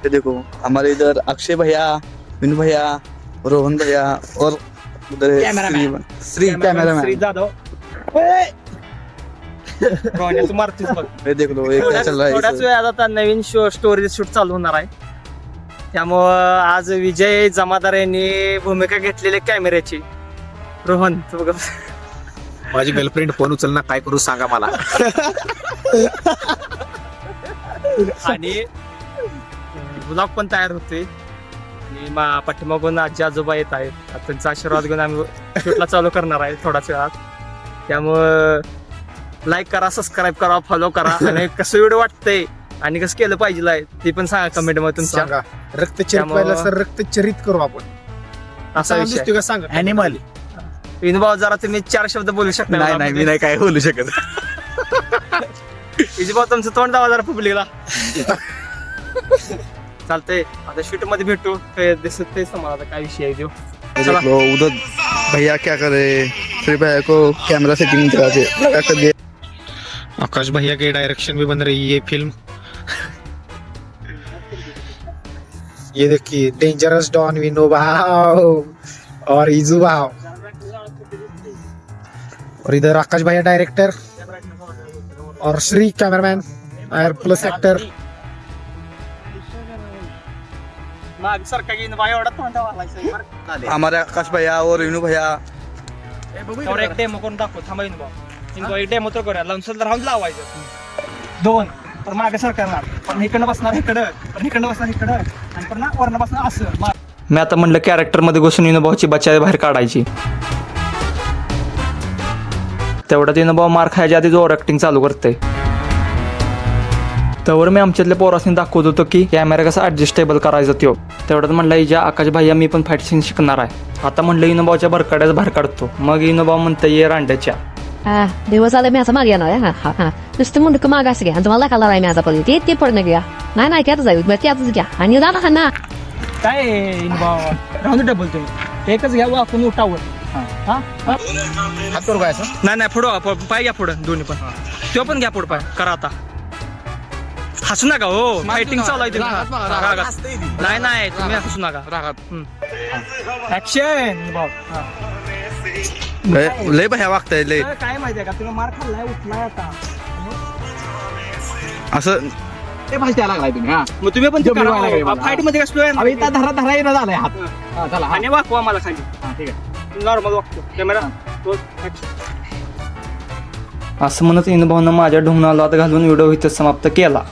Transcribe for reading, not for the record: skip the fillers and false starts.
ये देखो हमारे इधर अक्षय भैया, विनू भैया, रोहन भैया और उधर है कैमरामैन। श्री कैमरामैन। श्री जाधव तू मारतीस बघ. ये देख लो ये क्या चल रहा थोड्याच है वेळात आता नवीन स्टोरी शूट चालू होणार आहे. त्यामुळं आज विजय जमादार यांनी भूमिका घेतलेली कॅमेऱ्याची. रोहन तू बघ. माझी गर्लफ्रेंड फोन उचलना, काय करू सांगा मला. आणि ब्लॉग पण तयार होते आणि पाठीमागून आजी आजोबा येत आहेत. आता त्यांचा आशीर्वाद घेऊन आम्ही शूटला चालू करणार आहे थोड्याच वेळात. त्यामुळं लाईक करा, सबस्क्राईब करा, फॉलो करा आणि कसं व्हिडिओ वाटतंय आणि कसं केलं पाहिजे ते पण सांगा कमेंट मध्ये तुमच्या. सांगा. रक्तचरित पहिला सर रक्तचरित करू आपण. असा विषय. दिसतोय का सांगा. ॲनिमल. विनोभाऊ जरा तुम्ही 4 शब्द बोलू शकता. नाही नाही मी नाही काय बोलू शकत. विजयभाऊ तुमचं तोंड दावा जरा पब्लिकला. चालतंय आता शूट मध्ये भेटू. ते दिसत तेच तुम्हाला काय विषय आहे तो. ये देख लो उधर भैया क्या कर रहे हैं, श्री भैया को कैमरा सेटिंग लगा कर दिया. आकाश भैया के डायरेक्शन में बन रही है फिल्म. ये देखिए डेंजरस डॉन विनो भाव और इजू भाव, और इधर आकाश भैया डायरेक्टर और श्री कैमरामैन और प्लस एक्टर. माग सारखा घेऊन बाय एवढा तोंड वालायचं. हमारे आकाश भैया और विनू भैया तर एक डेमो करून दाखव. थांबा विनोभाऊ. एक डेमो तर करूया. लावून राहून लावायचं 2 तर मागे सरकारणार पण इकडनं बसणार इकडं, पण इकडनं बसणार इकडं आणि पण वरनं बसणार असं. मी आता म्हणलं कॅरेक्टर मध्ये घुसून विनोभाऊची बच्चा बाहेर काढायची. तेवढ्यात विनोभाऊ मार खायच्या आधी ओव्हर ऍक्टिंग चालू करते. त्यावर मी आमच्यातल्या पोरासनी दाखवत होतो की कॅमेरा कसा ऍडजस्टेबल करायचा तो. तेवढ्यात म्हणलं हिच्या आकाश भैया मी पण फाईट सीन शिकणार आहे. आता म्हणलं इनोबाच्या भरकड्याच बाहेर काढतो. मग इनोबा म्हणतं ये रांड्याच्या. दिवस आले मी असं मागे येणार आहे. हा हा नुसतं म्हणतो का माग असं घ्या तुम्हाला खाला आहे मी आता पडली ते पडणं घ्या. नाही नाही त्यातच जाऊ त्यातच घ्या आणि जा ना ना काय इनोबा राहून डबल तुम्ही एकच घ्या आपण उठावर. हात करू काय असं. नाही नाही पुढं पाय घ्या पुढं दोन्ही पण. तो पण घ्या पुढं पाय करा. आता हसू नका हो. फायटिंग चालू आहे रागात. नाही नाही तुम्ही हसू नका रागात. ऍक्शन लय भैया वागताय लय काय माहितीये का तुम्ही मार खाल्लाय उठलाय आता असं. ते भाजी द्यायला लागलाय तुम्ही. हा मग तुम्ही पण जमलं फाईट मध्ये कसलो अरे इथं धरा येणं झालाय हात. हा, चला. हा. आणि वाकवा मला खाली. हा, ठीक आहे. नॉर्मल वागतो कॅमेरा. असं म्हणत इनभाऊनं माझ्या ढोंगणाला घालून व्हिडिओ इथं समाप्त केला.